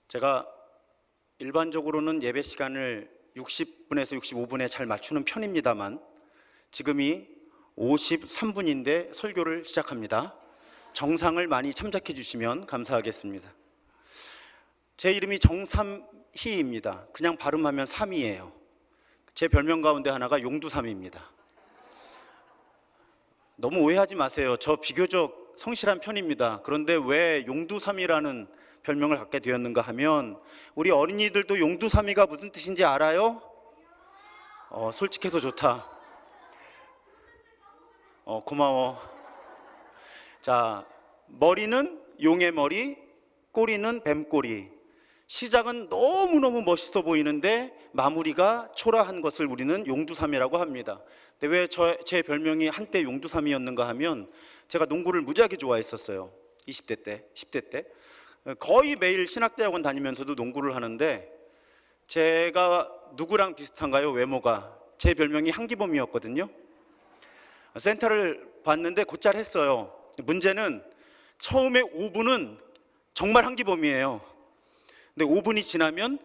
제가 일반적으로는 예배 시간을 60분에서 65분에 잘 맞추는 편입니다만 지금이 53분인데 설교를 시작합니다. 정상을 많이 참작해 주시면 감사하겠습니다. 제 이름이 정삼희입니다. 그냥 발음하면 삼이에요. 제 별명 가운데 하나가 용두삼입니다. 너무 오해하지 마세요. 저 비교적 성실한 편입니다. 그런데 왜 용두삼이라는 별명을 갖게 되었는가 하면 우리 어린이들도 용두삼이가 무슨 뜻인지 알아요? 솔직해서 좋다. 고마워. 자, 머리는 용의 머리, 꼬리는 뱀꼬리. 시작은 너무너무 멋있어 보이는데 마무리가 초라한 것을 우리는 용두삼이라고 합니다. 근데 왜 제 별명이 한때 용두삼이었는가 하면 제가 농구를 무지하게 좋아했었어요. 20대 때, 10대 때. 거의 매일 신학대학원 다니면서도 농구를 하는데 제가 누구랑 비슷한가요? 외모가. 제 별명이 한기범이었거든요. 센터를 봤는데 곧잘 했어요. 문제는 처음에 5분은 정말 한기범이에요. 근데 5분이 지나면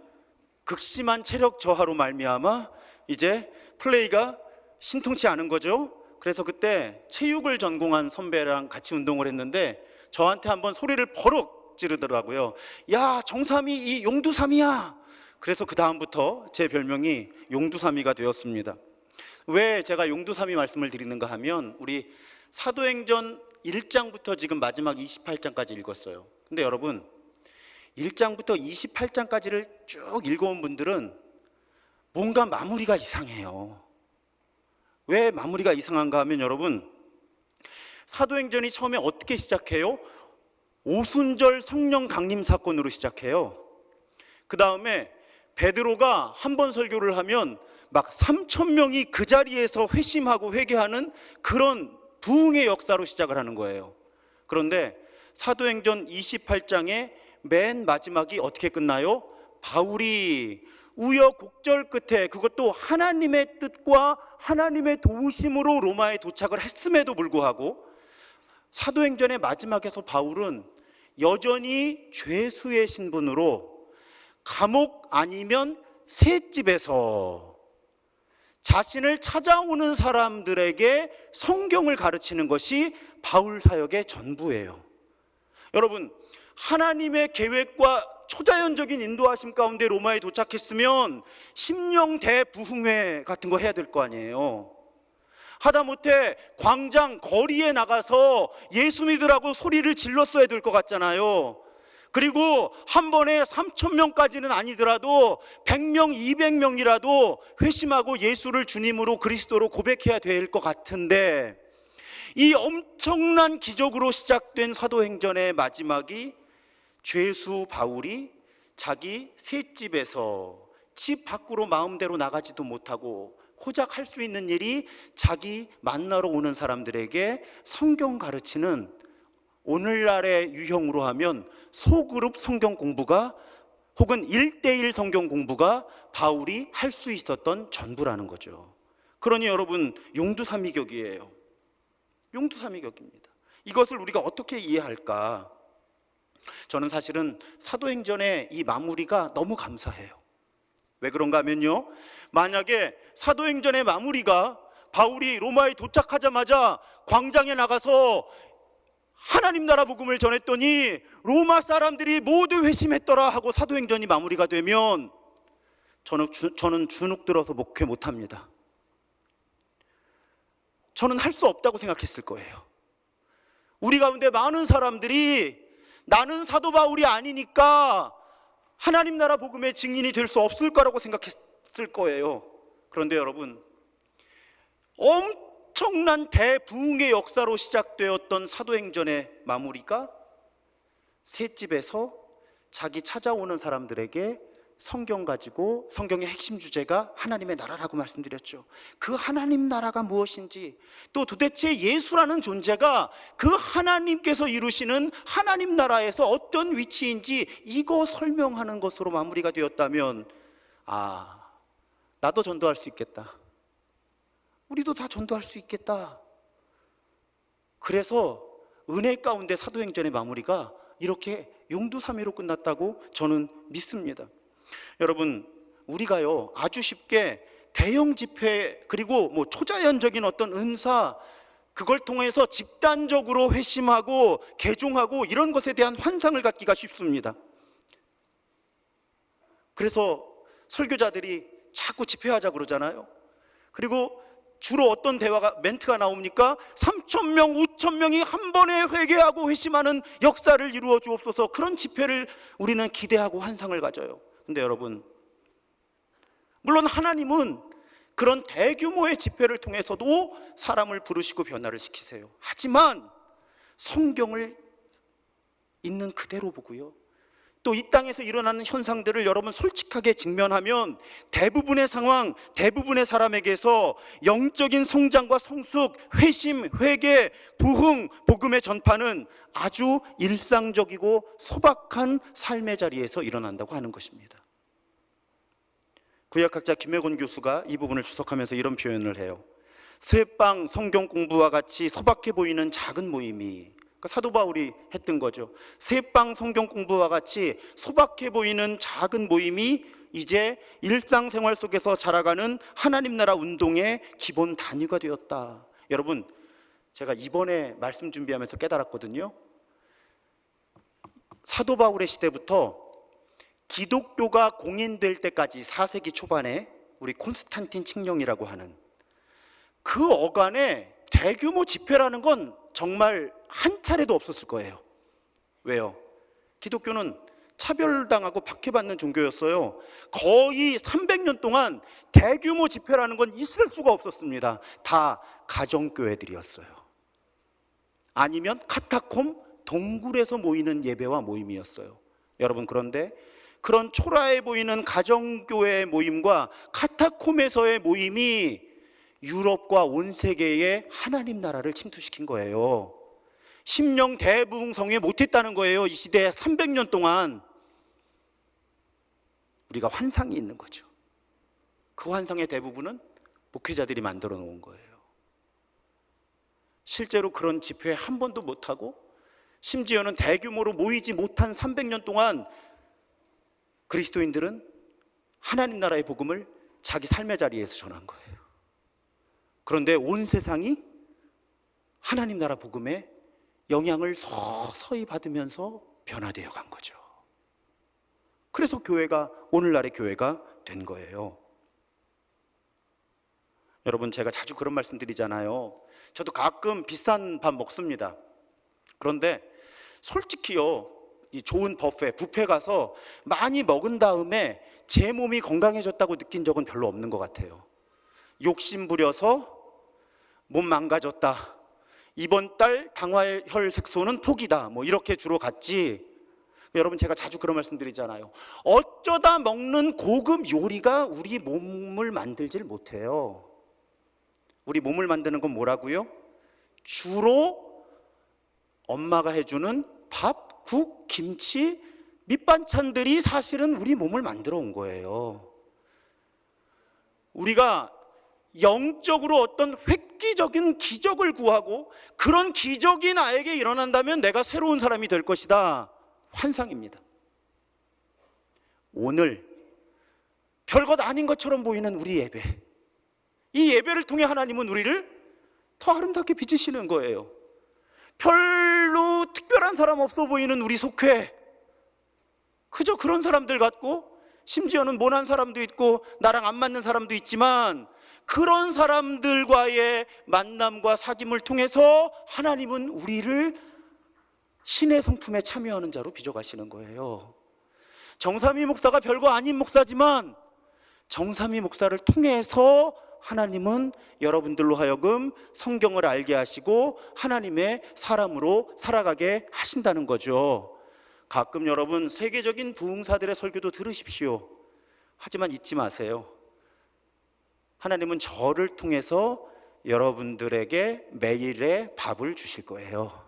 극심한 체력 저하로 말미암아 이제 플레이가 신통치 않은 거죠. 그래서 그때 체육을 전공한 선배랑 같이 운동을 했는데 저한테 한번 소리를 버럭 지르더라고요. 야, 정삼이 이 용두삼이야. 그래서 그 다음부터 제 별명이 용두삼이가 되었습니다. 왜 제가 용두삼이 말씀을 드리는가 하면 우리 사도행전 1장부터 지금 마지막 28장까지 읽었어요. 근데 여러분 1장부터 28장까지를 쭉 읽어온 분들은 뭔가 마무리가 이상해요. 왜 마무리가 이상한가 하면 여러분 사도행전이 처음에 어떻게 시작해요? 오순절 성령 강림 사건으로 시작해요. 그 다음에 베드로가 한 번 설교를 하면 막 3,000명이 그 자리에서 회심하고 회개하는 그런 부흥의 역사로 시작을 하는 거예요. 그런데 사도행전 28장의 맨 마지막이 어떻게 끝나요? 바울이 우여곡절 끝에 그것도 하나님의 뜻과 하나님의 도우심으로 로마에 도착을 했음에도 불구하고 사도행전의 마지막에서 바울은 여전히 죄수의 신분으로 감옥 아니면 셋집에서 자신을 찾아오는 사람들에게 성경을 가르치는 것이 바울 사역의 전부예요. 여러분, 하나님의 계획과 초자연적인 인도하심 가운데 로마에 도착했으면 심령 대부흥회 같은 거 해야 될 거 아니에요. 하다못해 광장 거리에 나가서 예수 믿으라고 소리를 질렀어야 될 것 같잖아요. 그리고 한 번에 3,000명까지는 아니더라도 100명, 200명이라도 회심하고 예수를 주님으로 그리스도로 고백해야 될 것 같은데 이 엄청난 기적으로 시작된 사도행전의 마지막이 죄수 바울이 자기 셋집에서 집 밖으로 마음대로 나가지도 못하고 고작 할 수 있는 일이 자기 만나러 오는 사람들에게 성경 가르치는 오늘날의 유형으로 하면 소그룹 성경 공부가 혹은 1:1 성경 공부가 바울이 할 수 있었던 전부라는 거죠. 그러니 여러분 용두삼위격이에요. 용두삼위격입니다. 이것을 우리가 어떻게 이해할까? 저는 사실은 사도행전의 이 마무리가 너무 감사해요. 왜 그런가 하면요, 만약에 사도행전의 마무리가 바울이 로마에 도착하자마자 광장에 나가서 하나님 나라 복음을 전했더니 로마 사람들이 모두 회심했더라 하고 사도행전이 마무리가 되면 저는 주눅 들어서 목회 못합니다. 저는 할 수 없다고 생각했을 거예요. 우리 가운데 많은 사람들이 나는 사도 바울이 아니니까 하나님 나라 복음의 증인이 될 수 없을 거라고 생각했을 거예요. 그런데 여러분, 엄청난 대부흥의 역사로 시작되었던 사도행전의 마무리가 셋집에서 자기 찾아오는 사람들에게 성경 가지고, 성경의 핵심 주제가 하나님의 나라라고 말씀드렸죠. 그 하나님 나라가 무엇인지, 또 도대체 예수라는 존재가 그 하나님께서 이루시는 하나님 나라에서 어떤 위치인지 이거 설명하는 것으로 마무리가 되었다면, 나도 전도할 수 있겠다, 우리도 다 전도할 수 있겠다. 그래서 은혜 가운데 사도행전의 마무리가 이렇게 용두사미로 끝났다고 저는 믿습니다. 여러분, 우리가요 아주 쉽게 대형 집회 그리고 초자연적인 어떤 은사, 그걸 통해서 집단적으로 회심하고 개종하고 이런 것에 대한 환상을 갖기가 쉽습니다. 그래서 설교자들이 자꾸 집회하자 그러잖아요. 그리고 주로 어떤 멘트가 나옵니까? 3,000명, 5,000명이 한 번에 회개하고 회심하는 역사를 이루어 주옵소서. 그런 집회를 우리는 기대하고 환상을 가져요. 근데 여러분, 물론 하나님은 그런 대규모의 집회를 통해서도 사람을 부르시고 변화를 시키세요. 하지만 성경을 있는 그대로 보고요, 또 이 땅에서 일어나는 현상들을 여러분 솔직하게 직면하면 대부분의 상황, 대부분의 사람에게서 영적인 성장과 성숙, 회심, 회개, 부흥, 복음의 전파는 아주 일상적이고 소박한 삶의 자리에서 일어난다고 하는 것입니다. 구약학자 김혜곤 교수가 이 부분을 주석하면서 이런 표현을 해요. 새빵 성경 공부와 같이 소박해 보이는 작은 모임이, 그러니까 사도 바울이 했던 거죠. 새빵 성경 공부와 같이 소박해 보이는 작은 모임이 이제 일상생활 속에서 자라가는 하나님 나라 운동의 기본 단위가 되었다. 여러분, 제가 이번에 말씀 준비하면서 깨달았거든요. 사도 바울의 시대부터 기독교가 공인될 때까지 4세기 초반에 우리 콘스탄틴 칙령이라고 하는 그 어간에 대규모 집회라는 건 정말 한 차례도 없었을 거예요. 왜요? 기독교는 차별당하고 박해받는 종교였어요. 거의 300년 동안 대규모 집회라는 건 있을 수가 없었습니다. 다 가정교회들이었어요. 아니면 카타콤, 동굴에서 모이는 예배와 모임이었어요. 여러분, 그런데 그런 초라해 보이는 가정교회 모임과 카타콤에서의 모임이 유럽과 온 세계에 하나님 나라를 침투시킨 거예요. 심령 대부흥성에 못했다는 거예요. 이 시대 300년 동안. 우리가 환상이 있는 거죠. 그 환상의 대부분은 목회자들이 만들어 놓은 거예요. 실제로 그런 집회 한 번도 못하고, 심지어는 대규모로 모이지 못한 300년 동안 그리스도인들은 하나님 나라의 복음을 자기 삶의 자리에서 전한 거예요. 그런데 온 세상이 하나님 나라 복음의 영향을 서서히 받으면서 변화되어 간 거죠. 그래서 교회가 오늘날의 교회가 된 거예요. 여러분, 제가 자주 그런 말씀 드리잖아요. 저도 가끔 비싼 밥 먹습니다. 그런데 솔직히요, 이 좋은 뷔페 가서 많이 먹은 다음에 제 몸이 건강해졌다고 느낀 적은 별로 없는 것 같아요. 욕심 부려서 몸 망가졌다, 이번 달 당화혈 색소는 포기다, 이렇게 주로 갔지. 여러분, 제가 자주 그런 말씀 드리잖아요. 어쩌다 먹는 고급 요리가 우리 몸을 만들질 못해요. 우리 몸을 만드는 건 뭐라고요? 주로 엄마가 해주는 밥, 국, 김치, 밑반찬들이 사실은 우리 몸을 만들어 온 거예요. 우리가 영적으로 어떤 획기적인 기적을 구하고 그런 기적이 나에게 일어난다면 내가 새로운 사람이 될 것이다. 환상입니다. 오늘 별것 아닌 것처럼 보이는 우리 예배, 이 예배를 통해 하나님은 우리를 더 아름답게 빚으시는 거예요. 별로 특별한 사람 없어 보이는 우리 속회, 그저 그런 사람들 같고, 심지어는 모난 사람도 있고 나랑 안 맞는 사람도 있지만, 그런 사람들과의 만남과 사귐을 통해서 하나님은 우리를 신의 성품에 참여하는 자로 빚어가시는 거예요. 정삼위 목사가 별거 아닌 목사지만 정삼위 목사를 통해서 하나님은 여러분들로 하여금 성경을 알게 하시고 하나님의 사람으로 살아가게 하신다는 거죠. 가끔 여러분, 세계적인 부흥사들의 설교도 들으십시오. 하지만 잊지 마세요. 하나님은 저를 통해서 여러분들에게 매일의 밥을 주실 거예요.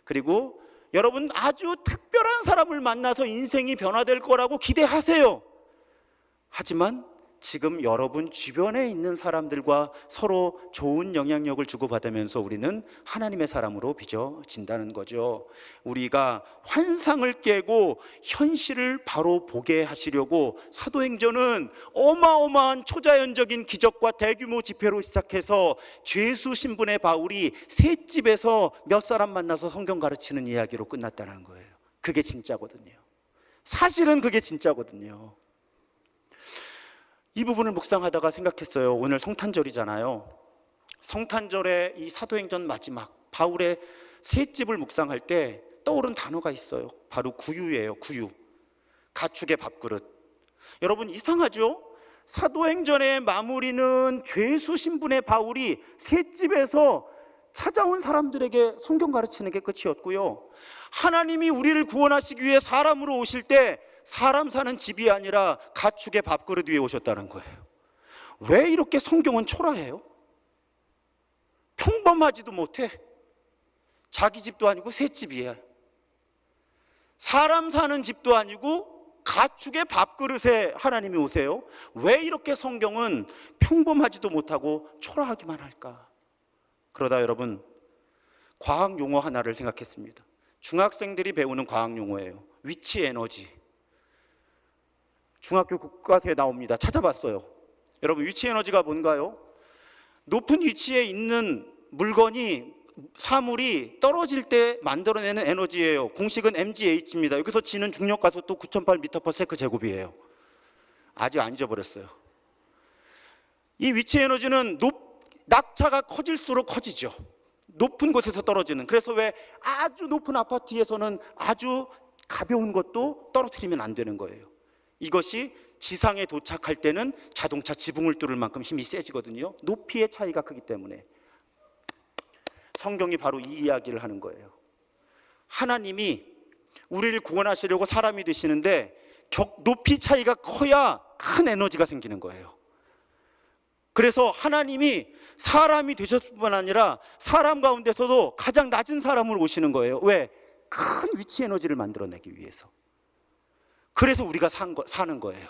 그리고 여러분, 아주 특별한 사람을 만나서 인생이 변화될 거라고 기대하세요. 하지만 지금 여러분 주변에 있는 사람들과 서로 좋은 영향력을 주고받으면서 우리는 하나님의 사람으로 빚어진다는 거죠. 우리가 환상을 깨고 현실을 바로 보게 하시려고 사도행전은 어마어마한 초자연적인 기적과 대규모 집회로 시작해서 죄수 신분의 바울이 셋집에서 몇 사람 만나서 성경 가르치는 이야기로 끝났다는 거예요. 그게 진짜거든요. 사실은 그게 진짜거든요. 이 부분을 묵상하다가 생각했어요. 오늘 성탄절이잖아요. 성탄절에 이 사도행전 마지막 바울의 셋집을 묵상할 때 떠오른 단어가 있어요. 바로 구유예요. 구유. 가축의 밥그릇. 여러분 이상하죠? 사도행전의 마무리는 죄수 신분의 바울이 셋집에서 찾아온 사람들에게 성경 가르치는 게 끝이었고요, 하나님이 우리를 구원하시기 위해 사람으로 오실 때 사람 사는 집이 아니라 가축의 밥그릇 위에 오셨다는 거예요. 왜 이렇게 성경은 초라해요? 평범하지도 못해. 자기 집도 아니고 셋집이야. 사람 사는 집도 아니고 가축의 밥그릇에 하나님이 오세요. 왜 이렇게 성경은 평범하지도 못하고 초라하기만 할까? 그러다 여러분, 과학 용어 하나를 생각했습니다. 중학생들이 배우는 과학 용어예요. 위치 에너지. 중학교 국가서에 나옵니다. 찾아봤어요. 여러분, 위치 에너지가 뭔가요? 높은 위치에 있는 물건이, 사물이 떨어질 때 만들어내는 에너지예요. 공식은 mgH입니다. 여기서 G는 중력 가속도 9,800m/s 제곱이에요. 아직 안 잊어버렸어요. 이 위치 에너지는 낙차가 커질수록 커지죠. 높은 곳에서 떨어지는. 그래서 왜 아주 높은 아파트에서는 아주 가벼운 것도 떨어뜨리면 안 되는 거예요. 이것이 지상에 도착할 때는 자동차 지붕을 뚫을 만큼 힘이 세지거든요. 높이의 차이가 크기 때문에. 성경이 바로 이 이야기를 하는 거예요. 하나님이 우리를 구원하시려고 사람이 되시는데 높이 차이가 커야 큰 에너지가 생기는 거예요. 그래서 하나님이 사람이 되셨을 뿐만 아니라 사람 가운데서도 가장 낮은 사람으로 오시는 거예요. 왜? 큰 위치 에너지를 만들어내기 위해서. 그래서 우리가 사는 거예요.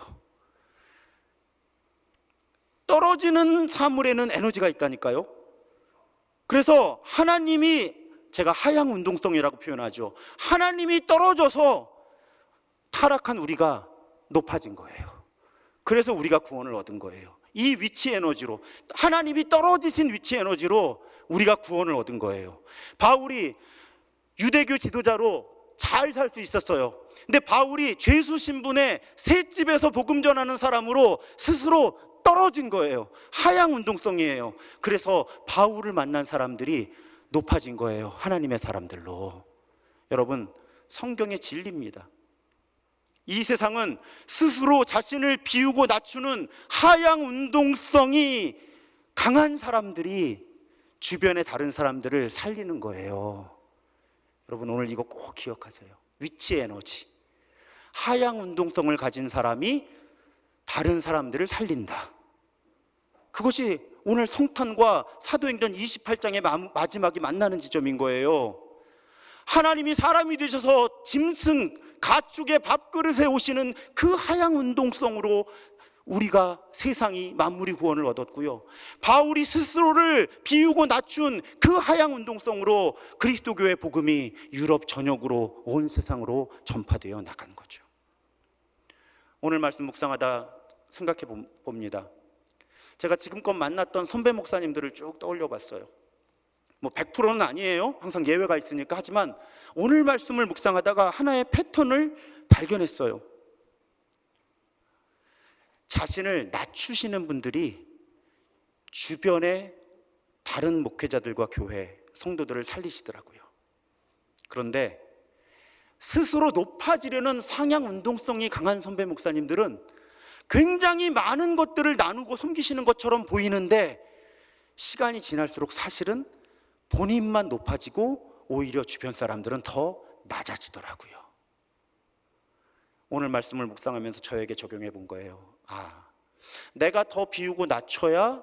떨어지는 사물에는 에너지가 있다니까요. 그래서 하나님이, 제가 하향 운동성이라고 표현하죠. 하나님이 떨어져서 타락한 우리가 높아진 거예요. 그래서 우리가 구원을 얻은 거예요. 이 위치 에너지로, 하나님이 떨어지신 위치 에너지로 우리가 구원을 얻은 거예요. 바울이 유대교 지도자로 잘 살 수 있었어요. 근데 바울이 죄수 신분의 셋집에서 복음 전하는 사람으로 스스로 떨어진 거예요. 하향 운동성이에요. 그래서 바울을 만난 사람들이 높아진 거예요. 하나님의 사람들로. 여러분, 성경의 진리입니다. 이 세상은 스스로 자신을 비우고 낮추는 하향 운동성이 강한 사람들이 주변의 다른 사람들을 살리는 거예요. 여러분, 오늘 이거 꼭 기억하세요. 위치 에너지. 하향 운동성을 가진 사람이 다른 사람들을 살린다. 그것이 오늘 성탄과 사도행전 28장의 마지막이 만나는 지점인 거예요. 하나님이 사람이 되셔서 짐승, 가축의 밥그릇에 오시는 그 하향 운동성으로 우리가, 세상이, 만물이 구원을 얻었고요, 바울이 스스로를 비우고 낮춘 그 하향 운동성으로 그리스도교의 복음이 유럽 전역으로, 온 세상으로 전파되어 나간 거죠. 오늘 말씀 묵상하다 생각해 봅니다. 제가 지금껏 만났던 선배 목사님들을 쭉 떠올려 봤어요. 100%는 아니에요. 항상 예외가 있으니까. 하지만 오늘 말씀을 묵상하다가 하나의 패턴을 발견했어요. 자신을 낮추시는 분들이 주변의 다른 목회자들과 교회, 성도들을 살리시더라고요. 그런데 스스로 높아지려는 상향 운동성이 강한 선배 목사님들은 굉장히 많은 것들을 나누고 섬기시는 것처럼 보이는데 시간이 지날수록 사실은 본인만 높아지고 오히려 주변 사람들은 더 낮아지더라고요. 오늘 말씀을 묵상하면서 저에게 적용해 본 거예요. 내가 더 비우고 낮춰야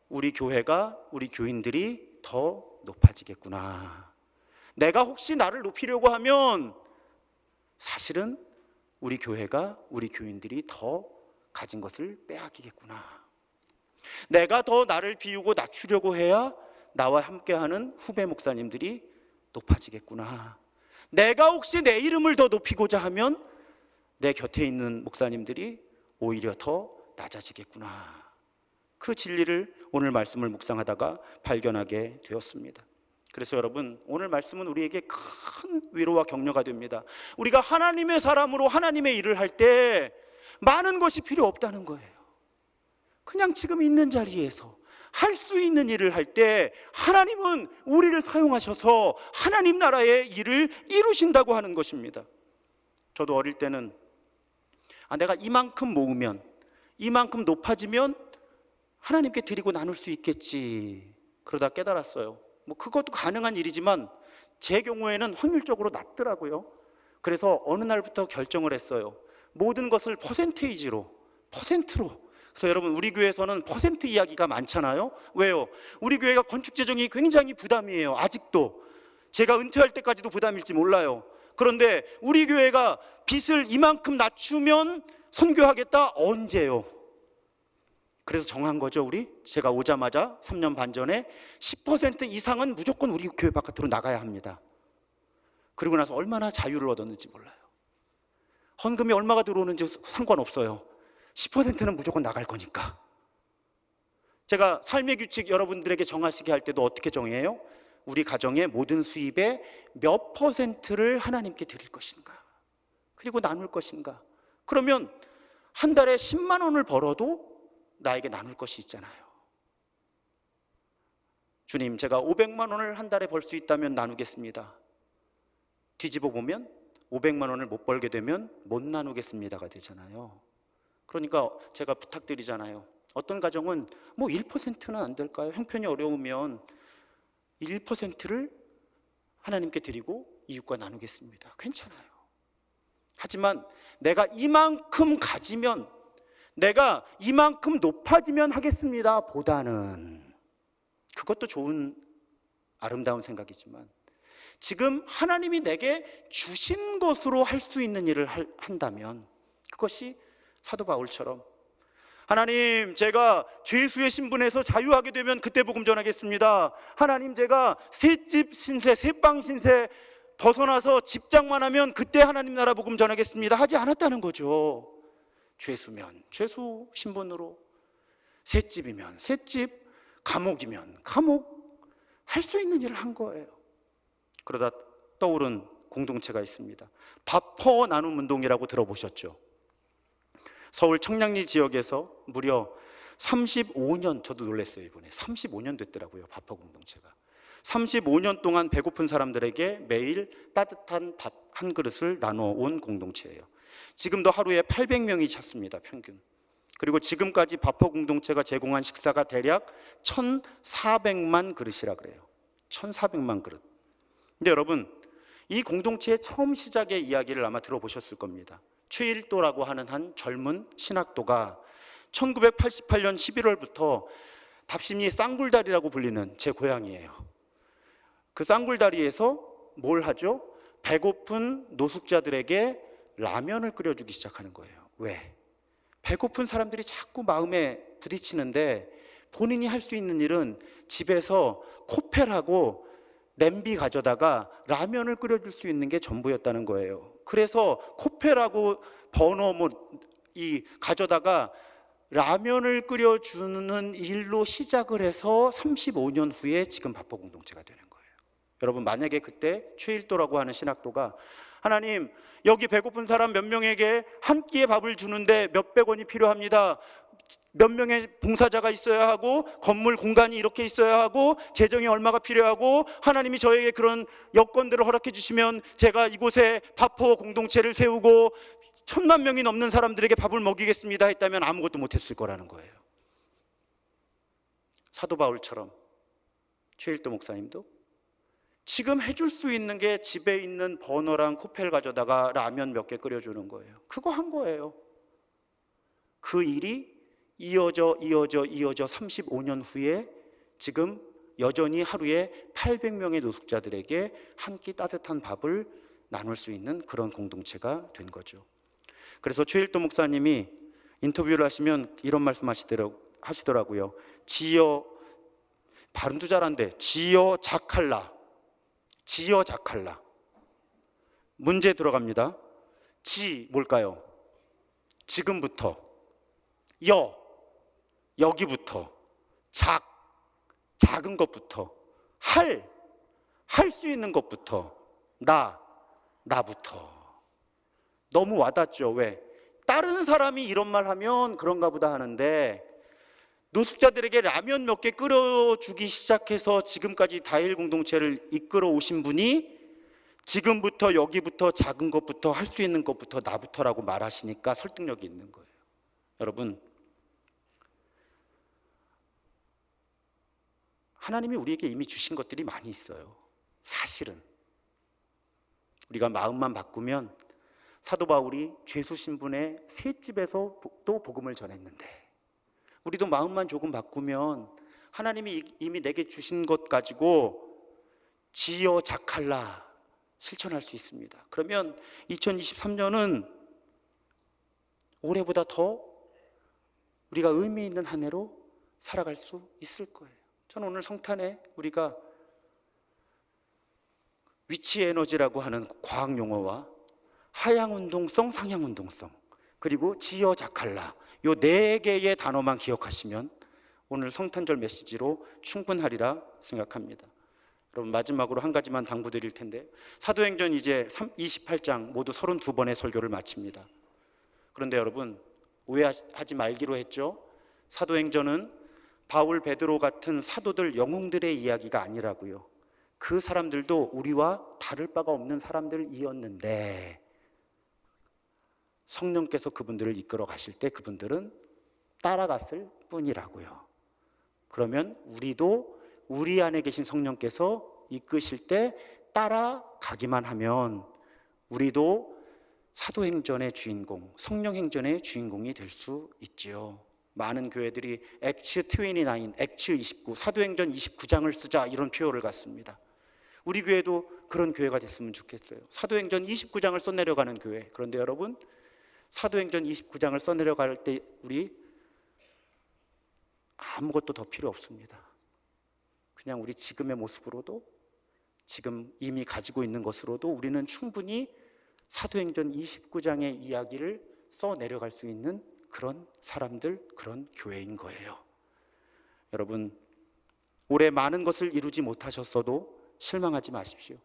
우리 교회가, 우리 교인들이 더 높아지겠구나. 내가 혹시 나를 높이려고 하면 사실은 우리 교회가, 우리 교인들이 더 가진 것을 빼앗기겠구나. 내가 더 나를 비우고 낮추려고 해야 나와 함께하는 후배 목사님들이 높아지겠구나. 내가 혹시 내 이름을 더 높이고자 하면 내 곁에 있는 목사님들이 오히려 더 낮아지겠구나. 그 진리를 오늘 말씀을 묵상하다가 발견하게 되었습니다. 그래서 여러분, 오늘 말씀은 우리에게 큰 위로와 격려가 됩니다. 우리가 하나님의 사람으로 하나님의 일을 할 때 많은 것이 필요 없다는 거예요. 그냥 지금 있는 자리에서 할 수 있는 일을 할 때 하나님은 우리를 사용하셔서 하나님 나라의 일을 이루신다고 하는 것입니다. 저도 어릴 때는 내가 이만큼 모으면, 이만큼 높아지면 하나님께 드리고 나눌 수 있겠지. 그러다 깨달았어요. 그것도 가능한 일이지만 제 경우에는 확률적으로 낮더라고요. 그래서 어느 날부터 결정을 했어요. 모든 것을 퍼센테이지로, 퍼센트로. 그래서 여러분, 우리 교회에서는 퍼센트 이야기가 많잖아요. 왜요? 우리 교회가 건축 재정이 굉장히 부담이에요. 아직도. 제가 은퇴할 때까지도 부담일지 몰라요. 그런데 우리 교회가 빚을 이만큼 낮추면 선교하겠다? 언제요? 그래서 정한 거죠, 우리. 제가 오자마자 3년 반 전에 10% 이상은 무조건 우리 교회 바깥으로 나가야 합니다. 그리고 나서 얼마나 자유를 얻었는지 몰라요. 헌금이 얼마가 들어오는지 상관없어요. 10%는 무조건 나갈 거니까. 제가 삶의 규칙 여러분들에게 정하시게 할 때도 어떻게 정해요? 우리 가정의 모든 수입의 몇 퍼센트를 하나님께 드릴 것인가, 그리고 나눌 것인가. 그러면 한 달에 10만 원을 벌어도 나에게 나눌 것이 있잖아요. 주님, 제가 500만 원을 한 달에 벌 수 있다면 나누겠습니다. 뒤집어 보면 500만 원을 못 벌게 되면 못 나누겠습니다가 되잖아요. 그러니까 제가 부탁드리잖아요. 어떤 가정은 1%는 안 될까요? 형편이 어려우면 1%를 하나님께 드리고 이웃과 나누겠습니다. 괜찮아요. 하지만 내가 이만큼 가지면, 내가 이만큼 높아지면 하겠습니다 보다는, 그것도 좋은 아름다운 생각이지만 지금 하나님이 내게 주신 것으로 할 수 있는 일을 한다면, 그것이 사도 바울처럼 하나님, 제가 죄수의 신분에서 자유하게 되면 그때 복음 전하겠습니다. 하나님, 제가 셋집 신세, 셋방 신세 벗어나서 집장만 하면 그때 하나님 나라 복음 전하겠습니다 하지 않았다는 거죠. 죄수면 죄수 신분으로, 셋집이면 셋집, 감옥이면 감옥, 할 수 있는 일을 한 거예요. 그러다 떠오른 공동체가 있습니다. 밥퍼 나눔 운동이라고 들어보셨죠? 서울 청량리 지역에서 무려 35년, 저도 놀랐어요. 이번에 35년 됐더라고요. 밥퍼 공동체가 35년 동안 배고픈 사람들에게 매일 따뜻한 밥 한 그릇을 나눠온 공동체예요. 지금도 하루에 800명이 찾습니다, 평균. 그리고 지금까지 밥퍼 공동체가 제공한 식사가 대략 1,400만 그릇이라 그래요. 1,400만 그릇. 근데 여러분, 이 공동체의 처음 시작의 이야기를 아마 들어보셨을 겁니다. 최일도라고 하는 한 젊은 신학도가 1988년 11월부터 답심리 쌍굴다리라고 불리는 제 고향이에요. 그 쌍굴다리에서 뭘 하죠? 배고픈 노숙자들에게 라면을 끓여주기 시작하는 거예요. 왜? 배고픈 사람들이 자꾸 마음에 부딪히는데 본인이 할 수 있는 일은 집에서 코펠하고 냄비 가져다가 라면을 끓여줄 수 있는 게 전부였다는 거예요. 그래서 코펠하고 버너 가져다가 라면을 끓여주는 일로 시작을 해서 35년 후에 지금 밥퍼 공동체가 되는 거예요. 여러분, 만약에 그때 최일도라고 하는 신학도가 하나님, 여기 배고픈 사람 몇 명에게 한 끼의 밥을 주는데 몇백 원이 필요합니다. 몇 명의 봉사자가 있어야 하고 건물 공간이 이렇게 있어야 하고 재정이 얼마가 필요하고 하나님이 저에게 그런 여건들을 허락해 주시면 제가 이곳에 밥퍼 공동체를 세우고 1,000만 명이 넘는 사람들에게 밥을 먹이겠습니다 했다면 아무것도 못했을 거라는 거예요. 사도 바울처럼 최일도 목사님도 지금 해줄 수 있는 게 집에 있는 버너랑 코펠 가져다가 라면 몇 개 끓여주는 거예요. 그거 한 거예요. 그 일이 이어져 35년 후에 지금 여전히 하루에 800명의 노숙자들에게 한 끼 따뜻한 밥을 나눌 수 있는 그런 공동체가 된 거죠. 그래서 최일도 목사님이 인터뷰를 하시면 이런 말씀 하시더라고요. 지어, 발음도 잘한데, 지어 자칼라. 지어 자칼라. 문제 들어갑니다. 지 뭘까요? 지금부터. 여, 여기부터. 작은 것부터. 할 수 있는 것부터. 나부터. 너무 와닿죠. 왜? 다른 사람이 이런 말 하면 그런가 보다 하는데, 노숙자들에게 라면 몇 개 끓여주기 시작해서 지금까지 다일 공동체를 이끌어 오신 분이 지금부터 여기부터 작은 것부터 할 수 있는 것부터 나부터라고 말하시니까 설득력이 있는 거예요. 여러분, 하나님이 우리에게 이미 주신 것들이 많이 있어요. 사실은 우리가 마음만 바꾸면, 사도 바울이 죄수 신분의 셋집에서 또 복음을 전했는데, 우리도 마음만 조금 바꾸면 하나님이 이미 내게 주신 것 가지고 지어 자칼라 실천할 수 있습니다. 그러면 2023년은 올해보다 더 우리가 의미 있는 한 해로 살아갈 수 있을 거예요. 저는 오늘 성탄에 우리가 위치 에너지라고 하는 과학 용어와 하향운동성, 상향운동성, 그리고 지어 자칼라, 요 네 개의 단어만 기억하시면 오늘 성탄절 메시지로 충분하리라 생각합니다. 여러분, 마지막으로 한 가지만 당부드릴 텐데, 사도행전 이제 28장 모두 32번의 설교를 마칩니다. 그런데 여러분, 오해하지 말기로 했죠. 사도행전은 바울, 베드로 같은 사도들, 영웅들의 이야기가 아니라고요. 그 사람들도 우리와 다를 바가 없는 사람들이었는데, 성령께서 그분들을 이끌어 가실 때 그분들은 따라갔을 뿐이라고요. 그러면 우리도 우리 안에 계신 성령께서 이끄실 때 따라가기만 하면 우리도 사도행전의 주인공, 성령행전의 주인공이 될 수 있지요. 많은 교회들이 액츠 29, 액츠 29, 사도행전 29장을 쓰자 이런 표현을 갖습니다. 우리 교회도 그런 교회가 됐으면 좋겠어요. 사도행전 29장을 써내려가는 교회. 그런데 여러분, 사도행전 29장을 써내려갈 때 우리 아무것도 더 필요 없습니다. 그냥 우리 지금의 모습으로도, 지금 이미 가지고 있는 것으로도 우리는 충분히 사도행전 29장의 이야기를 써내려갈 수 있는 그런 사람들, 그런 교회인 거예요. 여러분, 올해 많은 것을 이루지 못하셨어도 실망하지 마십시오.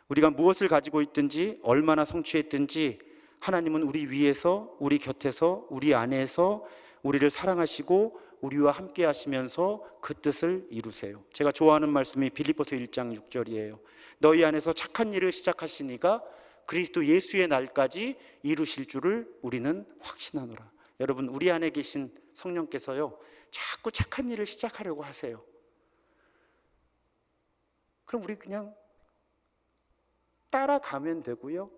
우리가 무엇을 가지고 있든지, 얼마나 성취했든지 하나님은 우리 위에서, 우리 곁에서, 우리 안에서 우리를 사랑하시고 우리와 함께 하시면서 그 뜻을 이루세요. 제가 좋아하는 말씀이 빌립보서 1장 6절이에요. 너희 안에서 착한 일을 시작하시니가 그리스도 예수의 날까지 이루실 줄을 우리는 확신하노라. 여러분, 우리 안에 계신 성령께서요, 자꾸 착한 일을 시작하려고 하세요. 그럼 우리 그냥 따라가면 되고요,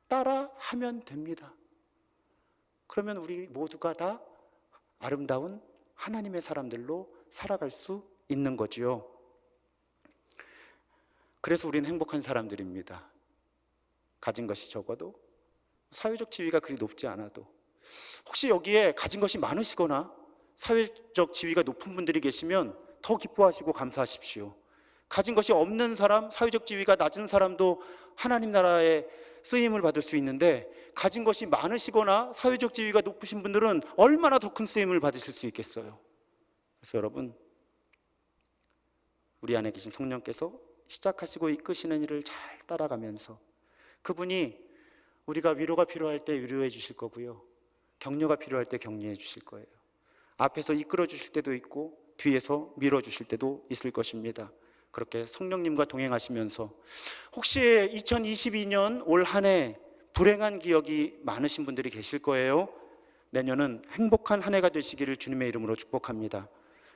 따라하면 됩니다. 그러면 우리 모두가 다 아름다운 하나님의 사람들로 살아갈 수 있는 거지요. 그래서 우리는 행복한 사람들입니다. 가진 것이 적어도, 사회적 지위가 그리 높지 않아도. 혹시 여기에 가진 것이 많으시거나 사회적 지위가 높은 분들이 계시면 더 기뻐하시고 감사하십시오. 가진 것이 없는 사람, 사회적 지위가 낮은 사람도 하나님 나라의 쓰임을 받을 수 있는데, 가진 것이 많으시거나 사회적 지위가 높으신 분들은 얼마나 더 큰 쓰임을 받으실 수 있겠어요. 그래서 여러분, 우리 안에 계신 성령께서 시작하시고 이끄시는 일을 잘 따라가면서, 그분이 우리가 위로가 필요할 때 위로해 주실 거고요, 격려가 필요할 때 격려해 주실 거예요. 앞에서 이끌어 주실 때도 있고 뒤에서 밀어 주실 때도 있을 것입니다. 그렇게 성령님과 동행하시면서, 혹시 2022년 올 한 해 불행한 기억이 많으신 분들이 계실 거예요. 내년은 행복한 한 해가 되시기를 주님의 이름으로 축복합니다.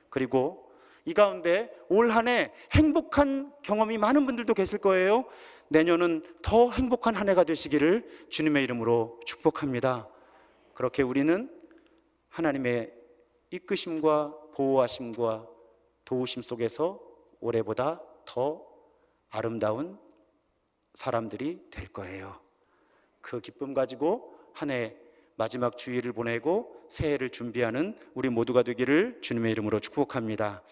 그리고 이 가운데 올 한 해 행복한 경험이 많은 분들도 계실 거예요. 내년은 더 행복한 한 해가 되시기를 주님의 이름으로 축복합니다. 그렇게 우리는 하나님의 이끄심과 보호하심과 도우심 속에서 올해보다 더 아름다운 사람들이 될 거예요. 그 기쁨 가지고 한 해 마지막 주일을 보내고 새해를 준비하는 우리 모두가 되기를 주님의 이름으로 축복합니다.